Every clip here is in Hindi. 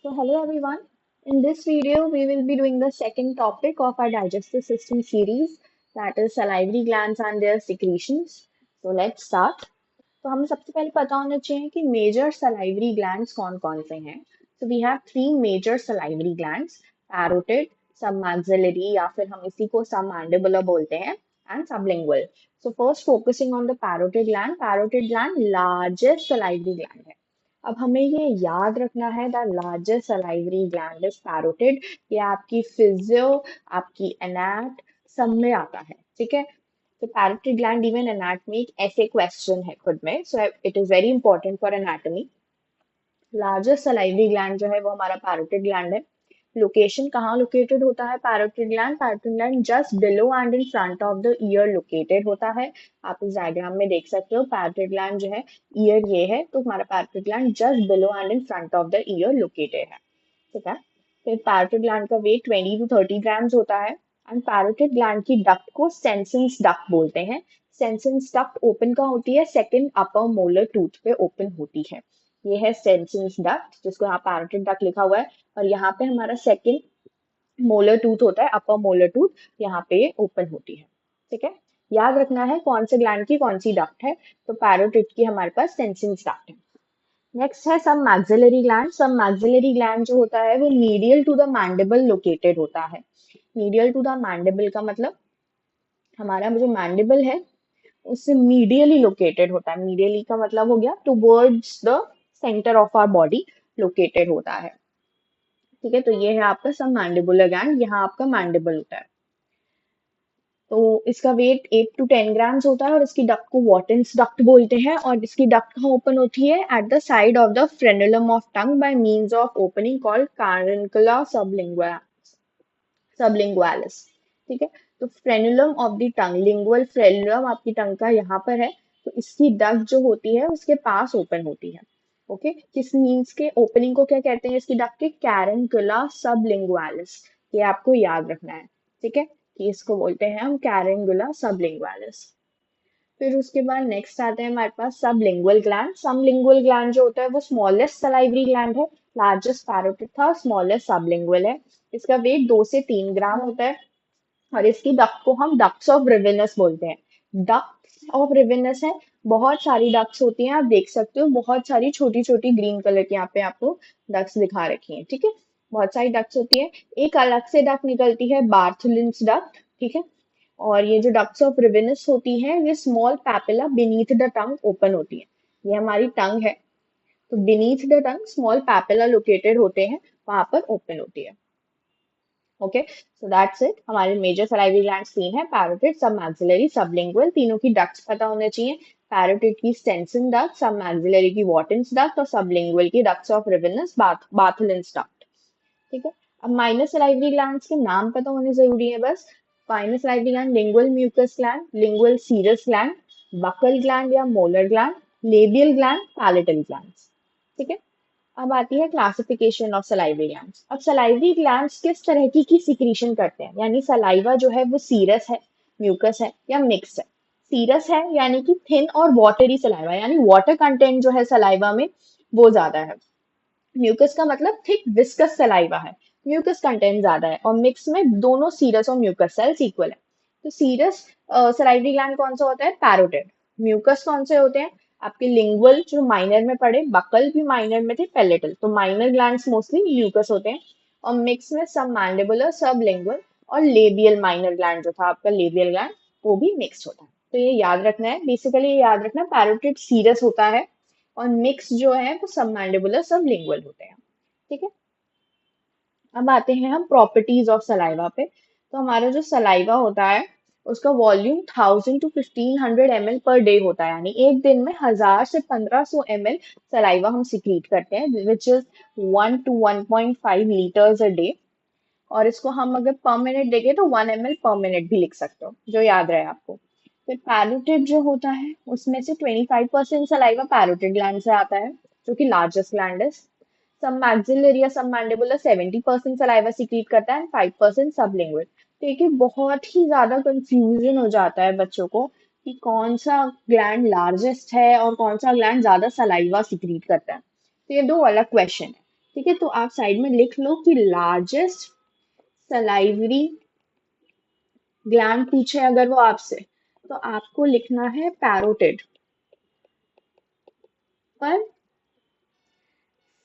So hello everyone. In this video, we will be doing the second topic of our digestive system series, that is salivary glands and their secretions. So let's start. तो हमें सबसे पहले पता होना चाहिए कि मेजर salivary glands कौन कौन से हैं. So we have three major salivary glands, parotid, submaxillary या फिर हम इसी को submandibular बोलते हैं, and sublingual. So first focusing on the parotid gland largest salivary gland है. अब हमें ये याद रखना है the largest salivary gland is parotid. ये आपकी फिजियो, आपकी एनाट सब में आता है. ठीक है. तो पैरोटिड ग्लैंड इवन एनाटमी एक ऐसे क्वेश्चन है खुद में, so it is very important for anatomy. Largest salivary gland जो है वो हमारा पैरोटिड ग्लैंड है. लोकेशन कहाँ लोकेटेड होता है parotid gland just below and in front of the year located होता है. आप इस डायग्राम में देख सकते हो पैरोटिड ग्लैंड जो है, ईयर ये है, तो हमारा parotid gland just below and in front of the year located है. ठीक है. फिर पैरोटिड ग्लैंड का वेट 20 to 30 grams होता है. एंड पैरोटिड ग्लैंड की डक्ट को सेंसेंस डक्ट बोलते हैं. सेंसेंस डक्ट ओपन कहाँ होती है, सेकंड अपर मोलर टूथ पे ओपन होती है. ये है सेंसेंस डक्ट जिसको यहाँ पैरोटिड डक्ट लिखा हुआ है. और यहाँ पे हमारा सेकंड मोलर टूथ होता है, अपर मोलर टूथ, यहाँ पे ओपन होती है. ठीक है. याद रखना है कौन से ग्लैंड की कौन सी डक्ट है. तो पैरोटिड की हमारे पास सेंसेंस डक्ट है. नेक्स्ट है submaxillary gland. Submaxillary gland जो होता है वो medial to the mandible located होता है. मीडियल टू द मैंडिबल का मतलब हमारा जो मैंडिबल है उससे मीडियली लोकेटेड होता है. मीडियली का मतलब हो गया towards the centre of our body located होता है. ठीक है. तो ये है आपका सब मैंडिबुलर ग्लैंड, यहाँ आपका मैंडिबल होता है. तो इसका वेट 8 to 10 grams होता है और इसकी डक्ट को वॉटन्स डक्ट बोलते हैं. और इसकी डक्ट कहाँ ओपन होती है, at the side of the frenulum of tongue by means of opening called caruncula sublingualis. ठीक है. तो frenulum of the tongue, lingual frenulum आपकी टंग का यहाँ पर है, तो इसकी डक्ट जो होती है उसके पास ओपन होती है. ओके. किस मीन्स के ओपनिंग को क्या कहते हैं इसकी डक्ट के, कैरनकुला सबलिंगुअलिस. ये आपको याद रखना है. ठीक है. कि इसको बोलते हैं हम कैरनकुला सबलिंगुअलिस. फिर उसके बाद नेक्स्ट आते हैं हमारे पास सबलिंगुअल ग्लैंड. सबलिंगुअल ग्लैंड जो होता है वो स्मॉलेस्ट सलाइवरी ग्लैंड है. लार्जेस्ट पैरोटिड था, स्मॉलेस्ट सबलिंगुअल है. इसका वेट 2 से 3 ग्राम होता है. और इसकी डक्ट को हम डक्ट्स ऑफ रिवेनस बोलते हैं. डक्ट्स ऑफ रिवेनस है, बहुत सारी डक्ट्स होती हैं, आप देख सकते हो बहुत सारी छोटी छोटी ग्रीन कलर की यहाँ पे आपको डक्ट्स दिखा रखी हैं. ठीक है. बहुत सारी डक्ट्स होती है. एक अलग से डक्ट निकलती है, बार्थलिन्स डक्ट. ठीक है. और ये जो डक्ट्स ऑफ रिवेनस होती है ये small papilla beneath the tongue open होती है. ये हमारी टंग है, तो beneath the tongue small papilla located होते हैं, वहां पर ओपन होती है. ओके. So that's it. हमारे मेजर सलाइवरी ग्लैंड्स तीन है, पैरोटिड, सब मैक्सिलरी, सबलिंगुअल. तीनों की डक्ट्स पता होने चाहिए. पैरोटिड की स्टेंसन डक्ट, सब मैक्सिलरी की वॉटन्स डक्ट और सबलिंगुअल की डक्ट्स ऑफ रिवेनस बार्थलिन्स डक्ट. ठीक है. अब माइनर सलाइवरी ग्लैंड्स के नाम पता होने जरूरी है बस. Minor salivary gland, lingual mucous gland, lingual serous gland, buccal gland या molar gland, labial gland, palatal gland. ठीक है. अब आती है क्लासिफिकेशन ऑफ सलाइवरी ग्लैंड्स. अब सलाइवरी ग्लैंड्स किस तरह की सिक्रीशन करते हैं, यानी सलाइवा जो है वो सीरस है, म्यूकस है या मिक्स्ड है. सीरस है यानी कि थिन और वाटरी सलाइवा, यानी वाटर कंटेंट जो है सलाइवा में वो ज्यादा है. म्यूकस का मतलब थिक विस्कस सलाइवा है, म्यूकस कंटेंट ज्यादा है. और मिक्स में दोनों सीरस और म्यूकस सेल्स इक्वल है. तो सीरस सलाइवरी ग्लैंड कौन सा होता है, पैरोटिड. म्यूकस कौन से होते हैं आपके, लिंगुअल जो माइनर में पढ़े, बकल भी माइनर में थे, पेलेटल. तो माइनर ग्लैंड्स मोस्टली म्यूकस होते हैं. और मिक्स में सब मैंडिबुलर, सब लिंगुअल और लेबियल माइनर ग्लैंड जो था आपका लेबियल ग्लैंड, वो भी मिक्स होता है. तो ये याद रखना है, बेसिकली ये याद रखना, पैरोटिड सीरस होता है और मिक्स जो है वो सब मैंडिबुलर, सब लिंगुअल होते हैं. ठीक है. अब आते हैं हम प्रॉपर्टीज ऑफ सलाइवा पे. तो हमारा जो सलाइवा होता है उसका volume 1000 to 1500 ml per day होता है, यानी एक दिन में 1000 से 1500 ml सलाइवा हम सिक्रीट करते हैं, which is 1 to 1.5 liters a day. और इसको हम अगर पर मिनट देखें तो 1 ml पर मिनट भी लिख सकते हो, जो याद रहे आपको. फिर पैरोटिड जो होता है उसमें से 25% सलाइवा पैरोटिड ग्लैंड से आता है, जो कि लार्जेस्ट ग्लैंड है. सब मैक्सिलरी या सब मैंडिबुलर 70% सलाइवा सीक्रेट करता है एंड 5% सबलिंगुअल. तो ये बहुत ही ज्यादा कंफ्यूजन हो जाता है बच्चों को कि कौन सा ग्लैंड लार्जेस्ट है और कौन सा ग्लैंड ज्यादा सलाइवा सीक्रेट करता है. तो ये दो अलग क्वेश्चन है. ठीक है, तो आप साइड में लिख लो कि लार्जेस्ट सलाइवरी ग्लैंड पूछे अगर वो आपसे, तो आपको लिखना है पैरोटिड। पर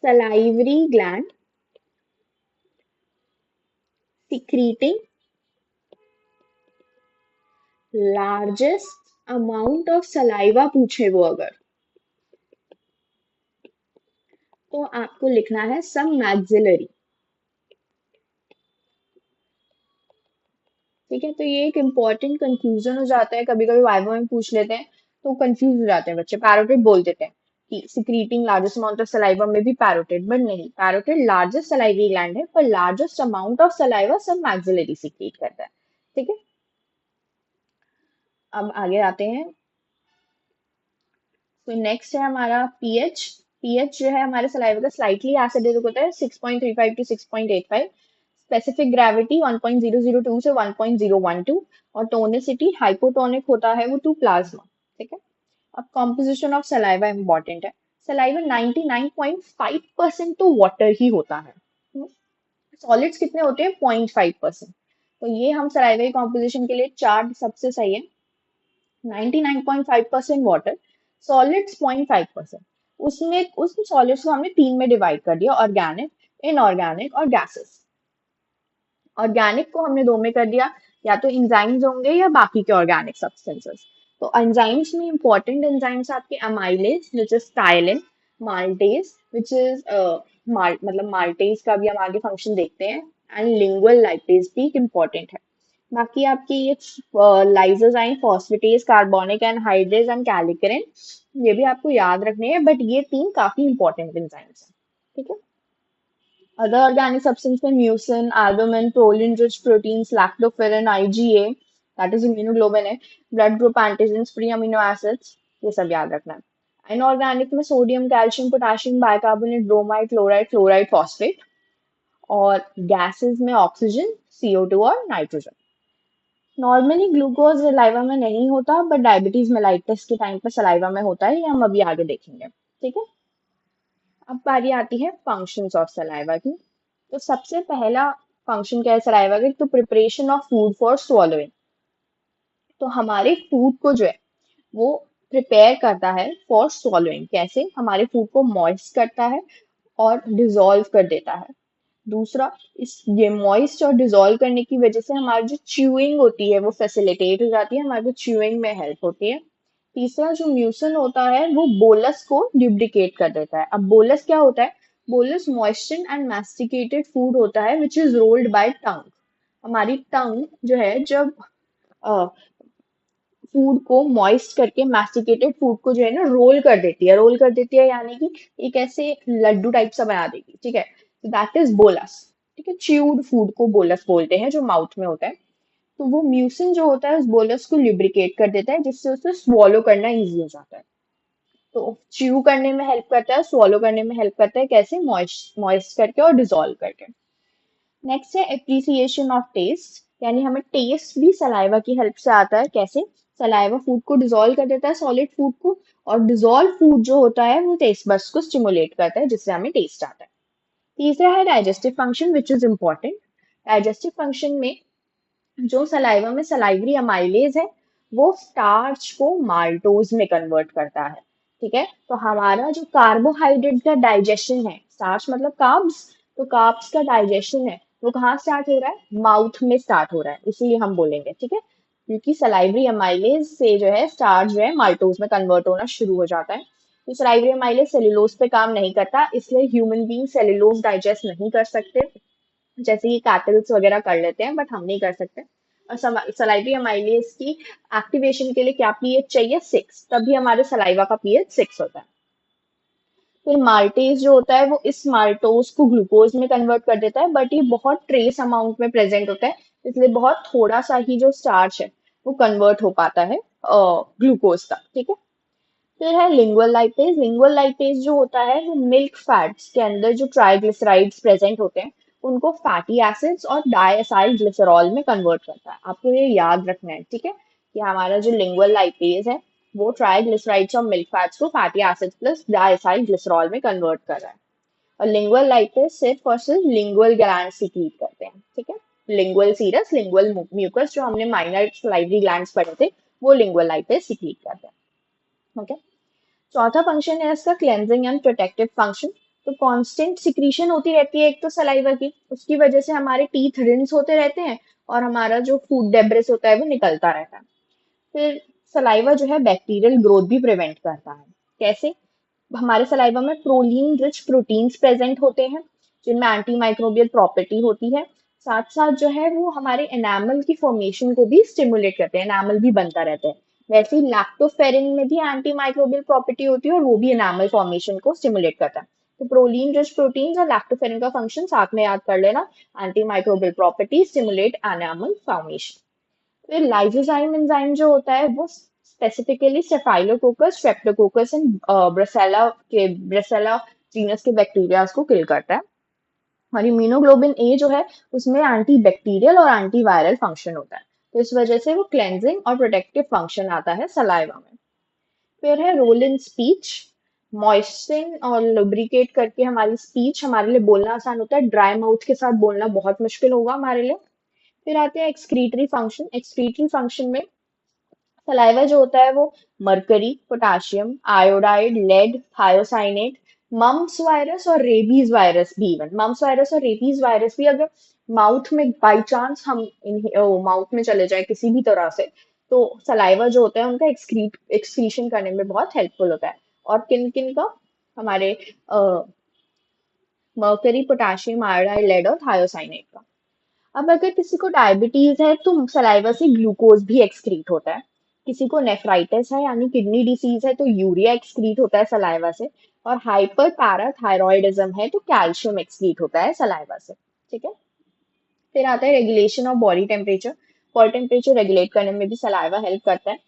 salivary gland secreting largest amount of saliva पूछे वो अगर, तो आपको लिखना है सम मैक्सिलरी। ठीक है, तो ये एक इम्पॉर्टेंट कंफ्यूजन हो जाता है, कभी कभी वाइवा में पूछ लेते हैं तो कंफ्यूज हो जाते हैं बच्चे, पैरोटिड बोल देते हैं कि secreting largest amount of saliva में भी पैरोटिड, बट नहीं, पैरोटिड लार्जेस्ट सलाइवरी ग्लैंड है, पर लार्जेस्ट अमाउंट ऑफ सलाइवा सब मैक्सिलरी सिक्रीट करता है। ठीक है, अब आगे आते हैं। तो नेक्स्ट है हमारा पीएच। पीएच जो है हमारे सलाइवा का स्लाइटली एसिडिक होता है 6.35 टू 6.85, स्पेसिफिक ग्रेविटी 1.002 से 1.012, और टोनिसिटी हाइपोटोनिक होता है वो टू प्लाज्मा। ठीक है, अब कॉम्पोजिशन ऑफ सलाइवा इंपॉर्टेंट है। सलाइवा 99.5% तो वाटर ही होता है, सॉलिड्स कितने होते हैं 0.5%। तो ये हम सलाइवा की कॉम्पोजिशन के लिए चार्ट सबसे सही है, 99.5% वाटर, सॉलिड्स 0.5%। उसमें उस सॉलिड्स को हमने तीन में डिवाइड कर दिया, ऑर्गेनिक, इनऑर्गेनिक और गैसेस। ऑर्गेनिक को हमने दो में कर दिया, या तो एंजाइम्स होंगे या बाकी के ऑर्गेनिक सब्सटेंसेस। तो एंजाइम्स में इंपॉर्टेंट एंजाइम्स आपके amylase which is ptyalin, maltase which is मतलब माल्टेज का भी हम आगे फंक्शन देखते हैं, एंड लिंगुअल लाइपेज भी इंपॉर्टेंट है। बाकी आपकी ये lysozyme, phosphatase, carbonic anhydrase and kallikrein, ये भी आपको याद रखने हैं, बट ये तीन काफी इंपॉर्टेंट एंजाइम्स हैं। ठीक है, other organic substance में mucin, albumin, proline-rich proteins, lactoferrin, IgA, that is immunoglobulin है, blood group antigens, free amino acids, ये सब याद रखना है। इनऑर्गेनिक में sodium, calcium, potassium, bicarbonate, bromide, chloride, fluoride, phosphate, और गैसेस में ऑक्सीजन, CO2 और नाइट्रोजन। नॉर्मली ग्लूकोज सलाइवा में नहीं होता, बट डायबिटीज मेलाइटिस के टाइम पे सलाइवा में होता है, ये हम अभी आगे देखेंगे। ठीक है, अब बारी आती है फंक्शंस ऑफ सलाइवा की। तो सबसे पहला फंक्शन क्या है सलाइवा का, तो preparation of food for swallowing. तो हमारे फूड को जो है वो प्रिपेयर करता है फॉर स्वॉलोइंग। कैसे, हमारे फूड को मॉइस्ट करता है और डिजोल्व कर देता है। दूसरा, इस ये मॉइस्ट और डिजोल्व करने की वजह से हमारी जो च्यूइंग होती है वो फैसिलिटेट हो जाती है, हमारी च्यूइंग में हेल्प होती है। तीसरा, जो म्यूसिन होता है वो बोलस को ल्यूब्रिकेट कर देता है। अब बोलस क्या होता है, बोलस मॉइस्चर एंड मैस्टिकेटेड फूड होता है विच इज रोल्ड बाय टंग। हमारी टंग जो है जब फूड को मॉइस्ट करके मैस्टिकेटेड फूड को जो है ना रोल कर देती है, रोल कर देती है यानी कि एक ऐसे लड्डू टाइप सा बना देगी। ठीक है, दैट इज बोलस। ठीक है, च्यूड फूड को बोलस बोलते हैं जो माउथ में होता है। तो वो म्यूसिन जो होता है उस बोलस को ल्यूब्रिकेट कर देता है, जिससे उसे स्वॉलो करना इजी हो जाता है। तो च्यू करने में हेल्प करता है, स्वॉलो करने में हेल्प करता है, कैसे, मॉइस्ट मॉइस्ट करके और डिजोल्व करके। नेक्स्ट है एप्रिसिएशन ऑफ टेस्ट, यानी हमें टेस्ट भी सलाइवा की हेल्प से आता है। कैसे, सलाइवा फूड को डिजोल्व कर देता है, सॉलिड फूड को, और डिजोल्व फूड जो होता है वो टेस्ट बड्स को स्टिमुलेट करता है, जिससे हमें टेस्ट आता है। तीसरा है digestive function which is important. Digestive function में जो सलाइवा में सलाइवरी अमाइलेज है वो स्टार्च को माल्टोज में कन्वर्ट करता है। ठीक है, तो हमारा जो कार्बोहाइड्रेट का डाइजेशन है, स्टार्च मतलब कार्ब्स, तो कार्ब्स का डाइजेशन है वो कहाँ स्टार्ट हो रहा है, माउथ में स्टार्ट हो रहा है, इसीलिए हम बोलेंगे। ठीक है, क्योंकि सलाइवरी अमाइलेज से जो है स्टार्च जो है माल्टोज में कन्वर्ट होना शुरू हो जाता है। तो सलाइवरी अमाइलेज सेलुलोज पे काम नहीं करता, इसलिए ह्यूमन बींग सेलुलोज डाइजेस्ट नहीं कर सकते, जैसे कि कैटल्स वगैरह कर लेते हैं, बट हम नहीं कर सकते। और सलाइवरी अमाइलेज की एक्टिवेशन के लिए क्या पीएच चाहिए, 6, तभी हमारे सलाइवा का पीएच 6 होता है। फिर माल्टेज जो होता है वो इस माल्टोज को ग्लूकोज में कन्वर्ट कर देता है, बट ये बहुत ट्रेस अमाउंट में प्रेजेंट होता है, इसलिए बहुत थोड़ा सा ही जो स्टार्च है वो कन्वर्ट हो पाता है ग्लूकोज तक। ठीक है, फिर है लिंगुअल लाइपेज। लिंगुअल लाइपेज जो होता है वो मिल्क फैट्स के अंदर जो ट्राइग्लिसराइड्स प्रेजेंट होते हैं उनको फैटी एसिड्स और डायसाइल ग्लिसरॉल में कन्वर्ट करता है। आपको ये याद रखना है। ठीक है, कि हमारा जो लिंगुअल लाइपेज है वो ट्राइग्लिसराइड्स और मिल्क फैट्स को फैटी एसिड्स प्लस डायसाइल ग्लिसरॉल में कन्वर्ट कर रहा है। और लिंगुअल लाइपेज सिर्फ और सिर्फ लिंगुअल ग्लैंड सीक्रेट करते हैं, ठीक है। लिंगुअल सीरस, लिंगुअल म्यूकस जो हमने माइनर सलाइवरी ग्लैंड्स पढ़े थे, वो लिंगुअल लाइपेज सीक्रेट करते हैं, ओके। चौथा फंक्शन है इसका क्लेंजिंग एंड प्रोटेक्टिव फंक्शन। तो कांस्टेंट सिक्रीशन होती रहती है एक तो सलाइवा की, उसकी वजह से हमारे टीथ रिंस होते रहते हैं और हमारा जो फूड डेब्रिस होता है वो निकलता रहता है। फिर सलाइवा जो है बैक्टीरियल ग्रोथ भी प्रिवेंट करता है। कैसे? हमारे सलाइवा में प्रोलीन रिच प्रोटीन्स प्रेजेंट होते हैं जिनमें एंटी माइक्रोबियल प्रॉपर्टी होती है। साथ साथ जो है वो हमारे एनामल की फॉर्मेशन को भी स्टिमुलेट करते हैं, एनामल भी बनता रहता है। वैसे ही लैक्टोफेरिन में भी एंटी माइक्रोबियल प्रॉपर्टी होती है और वो भी एनामल फॉर्मेशन को स्टिमुलेट करता है। तो प्रोलीन रिच प्रोटीन्स और लैक्टोफेरिन का फंक्शन साथ में याद कर लेना। Antimicrobial property stimulate enamel formation. फिर लाइसोजाइम एंजाइम जो होता है वो specifically staphylococcus, streptococcus and brucella genus के बैक्टीरिया को किल करता है। और इम्यूनोग्लोबिन ए जो है उसमें एंटी बैक्टीरियल और एंटी वायरल फंक्शन होता है, तो इस वजह से वो क्लेंजिंग और प्रोटेक्टिव फंक्शन आता है सलाइवा में। फिर है रोल इन स्पीच। मॉइस्चन और लुब्रिकेट करके हमारी स्पीच, हमारे लिए बोलना आसान होता है, ड्राई माउथ के साथ बोलना बहुत मुश्किल होगा हमारे लिए। फिर आते हैं एक्सक्रीटरी फंक्शन। एक्सक्रीटरी फंक्शन में सलाइवा जो होता है वो mercury, potassium, iodide, lead, thiocyanate, mumps virus और रेबीज वायरस भी, इवन मम्प्स वायरस और रेबीज वायरस भी अगर माउथ में बाई चांस हम माउथ में चले जाए किसी भी तरह से, तो सलाइवा जो होता है उनका एक्सक्रीशन करने में बहुत हेल्पफुल होता है। और किन किन का? हमारे मर्करी, पोटाशियम, आयोडाइड, लेड और थायोसाइनेट का। अब अगर किसी को डायबिटीज है तो सलाइवा से ग्लूकोज भी एक्सक्रीट होता है। किसी को नेफ्राइटिस है यानी किडनी डिसीज है तो यूरिया एक्सक्रीट होता है सलाइवा से। और हाइपर पैराथायरॉयडिज्म है तो कैल्शियम एक्सक्रीट होता है सलाइवा से, ठीक है। फिर आता है regulation of body temperature. Body temperature regulate करने में भी सलाइवा हेल्प करता है।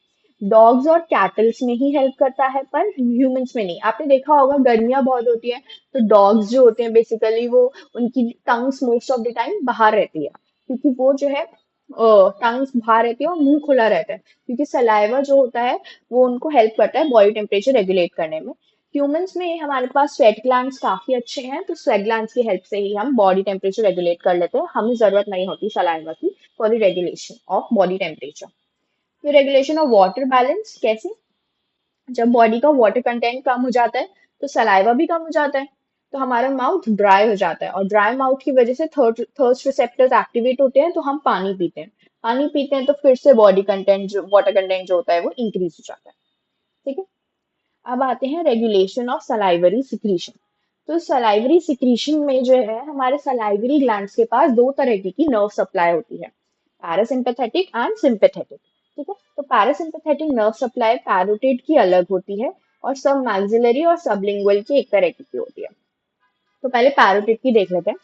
डॉग्स और कैटल्स में ही हेल्प करता है पर ह्यूमंस में नहीं। आपने देखा होगा गर्मियां बहुत होती है तो डॉग्स जो होते हैं बेसिकली वो, उनकी tongues most of the time बाहर रहती है, क्योंकि वो जो है टंग्स बाहर रहती है और मुंह खुला रहता है, क्योंकि सलाइवा जो होता है वो उनको हेल्प करता है बॉडी टेम्परेचर रेगुलेट करने में। ह्यूमंस में हमारे पास स्वेट ग्लैंड्स काफी अच्छे हैं, तो स्वेट ग्लैंड्स की हेल्प से ही हम बॉडी टेम्परेचर रेगुलेट कर लेते हैं, हमें जरूरत नहीं होती सलाइवा की for the regulation of body temperature. फिर रेगुलेशन ऑफ वाटर बैलेंस। कैसे? जब बॉडी का वाटर कंटेंट कम हो जाता है तो सलाइवा भी कम हो जाता है, तो हमारा माउथ ड्राई हो जाता है और ड्राई माउथ की वजह से थर्स्ट रिसेप्टर्स एक्टिवेट होते हैं तो हम पानी पीते हैं। पानी पीते हैं तो फिर से बॉडी कंटेंट जो वाटर कंटेंट जो होता है वो इंक्रीज हो जाता है, ठीक है। अब आते हैं रेगुलेशन ऑफ सलाइवरी सिक्रीशन। तो सलाइवरी सिक्रीशन में जो है हमारे सलाइवरी ग्लैंड्स के पास दो तरह की नर्व सप्लाई होती है, पैरासिम्पैथेटिक एंड सिंपैथेटिक, ठीक है। तो पैरासिम्पैथेटिक नर्व सप्लाई पैरोटिड की अलग होती है और सब मैक्सिलरी और सबलिंगुअल की एक तरह की होती है। तो पहले पैरोटिड की देख लेते हैं।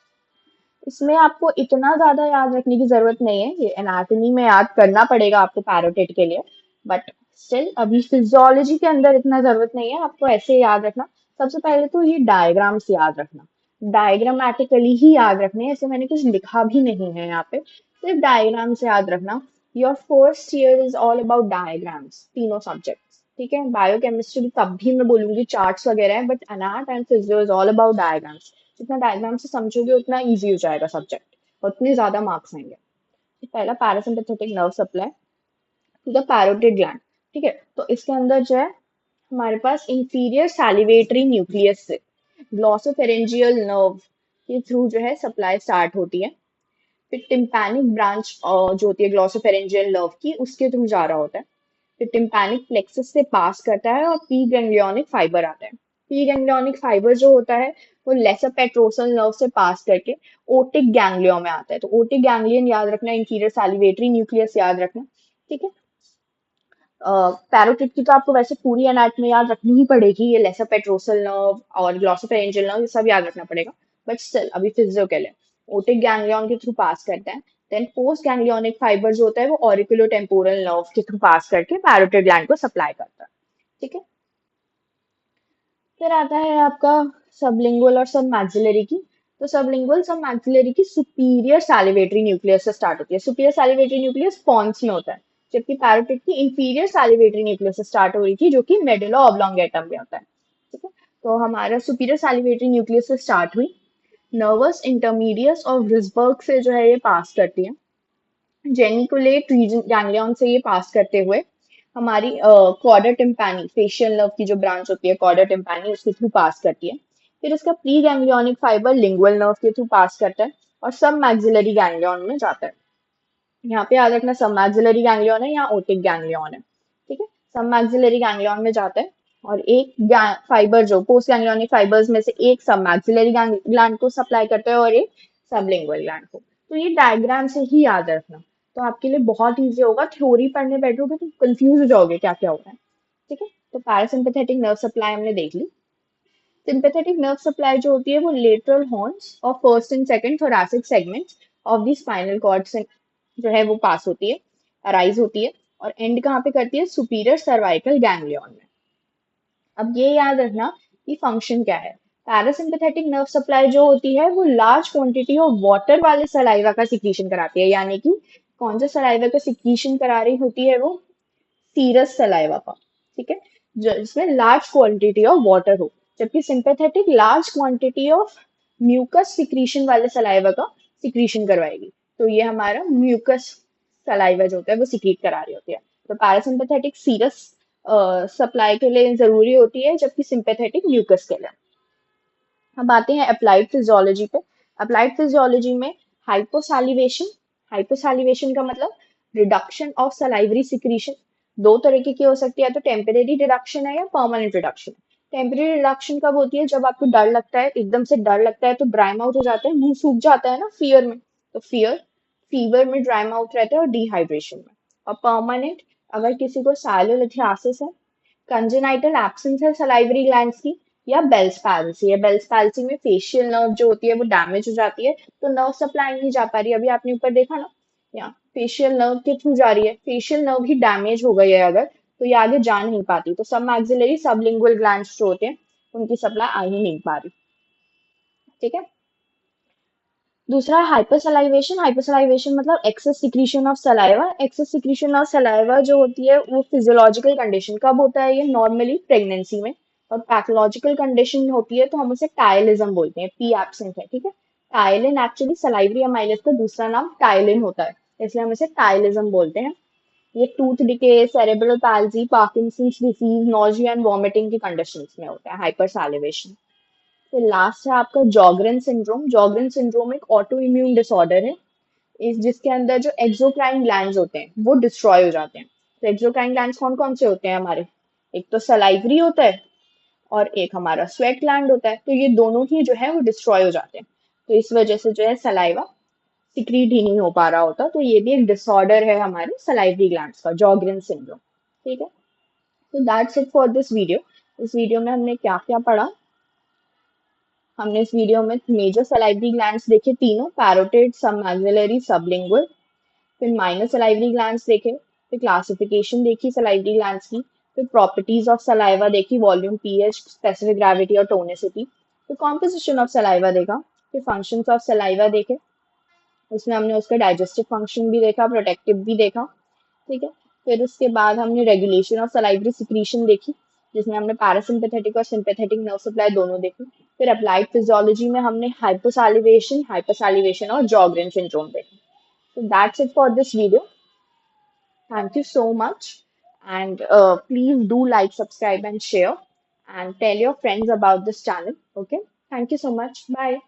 इसमें आपको इतना ज्यादा याद रखने की जरूरत नहीं है, ये एनाटॉमी में याद करना पड़ेगा आपको पैरोटिड के लिए, बट स्टिल अभी फिजियोलॉजी के अंदर इतना जरूरत नहीं है, आपको ऐसे याद रखना। सबसे पहले तो ये डायग्राम्स याद रखना, डायग्रामेटिकली ही याद रखने हैं, ऐसे मैंने कुछ लिखा भी नहीं है यहाँ पे, सिर्फ डायग्राम से याद रखना। Your first year is all about diagrams, तीनों सब्जेक्ट्स, ठीक है। बायोकेमिस्ट्री तब भी मैं बोलूंगी चार्ट्स वगैरह है, but anat and physio is all about diagrams. जितना डायग्राम से समझोगे उतना इजी हो जाएगा सब्जेक्ट और उतने ज्यादा मार्क्स आएंगे। तो पहला parasympathetic nerve supply to the parotid gland, ठीक है। तो इसके अंदर जो है हमारे पास इंफीरियर सैलिवेटरी न्यूक्लियस से ग्लॉसोफेरेंजियल नर्व के थ्रू जो है सप्लाई स्टार्ट होती है। फिर टिम्पैनिक ब्रांच जो होती है ग्लॉसोफेरेंजियल नर्व की, उसके थ्रू जा रहा होता है। फिर टिम्पैनिक प्लेक्सस से पास करता है और पी गैंग्लियोनिक फाइबर आता है। पी गैंग्लियोनिक फाइबर जो होता है वो लेसर पेट्रोसल नर्व से पास करके ओटिक गैंग्लियो में आता है। तो ओटिक गैंग्लियन याद रखना, इंफीरियर सैलिवेटरी न्यूक्लियस याद रखना, ठीक है। पैरोटिड की तो आपको वैसे पूरी एनाटॉमी याद रखनी ही पड़ेगी, ये लेसर पेट्रोसल नर्व और ग्लॉसोफेरेंजियल नर्व ये सब याद रखना पड़ेगा, बट स्टिल अभी फिजियो के लिए ओटिक गैंग्लियन के थ्रू पास करता है। देन पोस्ट गैंग्लियोनिक फाइबर जो होता है वो ऑरिकुलो टेम्पोरल नर्व के थ्रू पास करके पैरोटिड ग्लैंड को सप्लाई करता है, ठीक है। फिर आता है आपका सबलिंगुअल और सब मैक्सिलरी की। तो सबलिंगुअल सब मैक्सिलरी की सुपीरियर सैलिवेटरी न्यूक्लियस से स्टार्ट होती है। सुपीरियर सैलिवेटरी न्यूक्लियस पॉन्स में होता है, जबकि पैरोटिड की इंफीरियर सैलिवेटरी न्यूक्लियस से स्टार्ट हो रही थी जो कि मेडुला ऑब्लोंगेटम में होता है, ठीक है। तो हमारा सुपीरियर सैलिवेटरी न्यूक्लियस से स्टार्ट हुई, नर्वस इंटरमीडियस और ब्रिसबर्ग से जो है ये पास करती है, जेनिकुलेट रीजन गैंग्लियन से ये पास करते हुए हमारी कॉर्डा टिम्पैनी फेशियल नर्व की जो ब्रांच होती है कॉर्डा टिम्पैनी उसके थ्रू पास करती है। फिर इसका pre ganglionic fibre lingual nerve के थ्रू पास करता है और सब मैक्सिलरी गैंग्लियन में जाता है। यहाँ पे याद रखना सब मैक्सिलरी गैंग्लियन है या ओटिक गैंग्लियन है, ठीक है। सब मैक्सिलरी गैंग्लियन में जाता है और एक फाइबर जो पोस्ट गैंग्लियोनिक फाइबर्स में से एक सब मैक्सिलरी ग्लैंड को सप्लाई करता है और एक सबलिंगुअल ग्लैंड को। तो ये डायग्राम से ही याद रखना, तो आपके लिए बहुत ईजी होगा। थ्योरी पढ़ने बैठोगे तो कंफ्यूज हो जाओगे क्या क्या होता है, ठीक है। तो पैरासिम्पैथेटिक नर्व सप्लाई हमने देख ली। सिंपैथेटिक नर्व सप्लाई जो होती है वो लेटरल हॉर्न्स और first and second thoracic segments of the spinal cord से जो है वो पास होती है, अराइज होती है और एंड कहाँ पे करती है, सुपीरियर सर्वाइकल गैंग्लियन में। अब ये याद रखना कि फंक्शन क्या है। पैरासिम्पैथेटिक नर्व सप्लाई जो होती है वो लार्ज क्वांटिटी ऑफ वाटर वाले सलाइवा का सिक्रीशन कराती है, यानी कि कौन सा सलाइवा का सिक्रीशन करा रही होती है वो, सीरस सलाइवा का, ठीक है, जिसमें लार्ज क्वांटिटी ऑफ वाटर हो। जबकि sympathetic large quantity of mucus secretion वाले सलाइवा का सिक्रीशन करवाएगी। तो ये हमारा म्यूकस सलाइवा जो होता है वो सिक्रीट करा रही होती है। तो पैरासिम्पैथेटिक सीरस सप्लाई के लिए जरूरी होती है, जबकि सिंपैथेटिक म्यूकस के लिए। अब आते हैं अप्लाइड फिजियोलॉजी पे। अप्लाइड फिजियोलॉजी में हाइपोसैलिवेशन, हाइपोसैलिवेशन का मतलब रिडक्शन ऑफ सलाइवरी सिक्रीशन। दो तरीके की हो सकती है, तो टेम्परेरी रिडक्शन है या परमानेंट रिडक्शन है। टेम्परेरी रिडक्शन कब होती है, जब आपको डर लगता है, एकदम से डर लगता है तो ड्राई माउथ हो जाता है, मुंह सूख जाता है ना फियर में, तो फीवर में ड्राई माउथ रहता है और डिहाइड्रेशन में। और परमानेंट, अगर किसी को साइलोलिथियासिस है, कंजेनाइटल एब्सेंस है सलाइवरी ग्लैंड्स की, या बेल्स पैल्सी है। बेल्स पैल्सी में फेशियल नर्व जो होती है वो डैमेज हो जाती है, तो नर्व सप्लाई नहीं जा पा रही। अभी आपने ऊपर देखा ना, यहाँ फेशियल नर्व के थ्रू जा रही है, फेशियल नर्व ही डैमेज हो गई है अगर, तो ये आगे जा नहीं पाती, तो सब मैक्सिलरी सबलिंगुअल ग्लैंड्स जो होते हैं उनकी सप्लाई आ ही नहीं पा रही, ठीक है। दूसरा है हाइपरसलाइवेशन। हाइपरसलाइवेशन मतलब excess secretion of saliva. Excess secretion of saliva जो होती है वो फिजियोलॉजिकल कंडीशन कब होता है, ये नॉर्मली प्रेगनेंसी में। और पैथोलॉजिकल कंडीशन होती है तो हम उसे टाइलिज्म बोलते हैं, पी एब्सेंट है, ठीक है। टाइलिन एक्चुअली सलाइवरी अमाइलेज का दूसरा नाम टाइलिन होता है, इसलिए हम इसे टाइलिज्म बोलते हैं। ये tooth decay, cerebral palsy, Parkinson's disease, nausea and vomiting की कंडीशंस में होता है हाइपरसैलिवेशन। फिर लास्ट है आपका जॉगरेन सिंड्रोम। जॉगरेन सिंड्रोम एक ऑटो इम्यून डिसऑर्डर है, इस जिसके अंदर जो एक्सोक्राइन ग्लैंड्स होते हैं वो डिस्ट्रॉय हो जाते हैं। तो एक्सोक्राइन ग्लैंड्स कौन कौन से होते हैं हमारे, एक तो सलाइवरी होता है और एक हमारा स्वेट ग्लैंड होता है, तो ये दोनों ही जो है वो डिस्ट्रॉय हो जाते हैं। तो इस वजह से जो है सलाइवा सिक्रीट ही नहीं हो पा रहा होता, तो ये भी एक डिसऑर्डर है हमारे सलाइवरी ग्लैंड्स का, जॉगरेन सिंड्रोम, ठीक है। तो that's it for this video. इस वीडियो में हमने क्या क्या पढ़ा, हमने इस वीडियो में मेजर सलाइवरी ग्लैंड्स देखे तीनों, पैरोटिड, सबमैक्सिलरी, सबलिंगुअल। फिर माइनर सलाइवरी ग्लैंड्स देखे, फिर क्लासिफिकेशन देखी सलाइवरी ग्लैंड्स की, फिर प्रॉपर्टीज ऑफ सलाइवा देखी, वॉल्यूम, पीएच, स्पेसिफिक ग्रेविटी और टोनिसिटी। फिर कॉम्पोजिशन ऑफ सलाइवा देखा, फिर फंक्शंस ऑफ सलाइवा देखे, उसमें हमने उसका डाइजेस्टिव फंक्शन भी देखा, प्रोटेक्टिव भी देखा, ठीक है। फिर उसके बाद हमने रेगुलेशन ऑफ सलाइवरी सिक्रीशन देखी, जिसमें हमने पैरासिम्पैथेटिक और सिंपैथेटिक नर्व सप्लाई दोनों देखी। फिर अप्लाइड फिजियोलॉजी में हमने हाइपोसैलिवेशन, हाइपरसैलिवेशन और जॉगरेन सिंड्रोम देखा। So that's it for this video. Thank you so much. And please do like, subscribe, and share. And tell your friends about this channel. Okay. Thank you so much. Bye.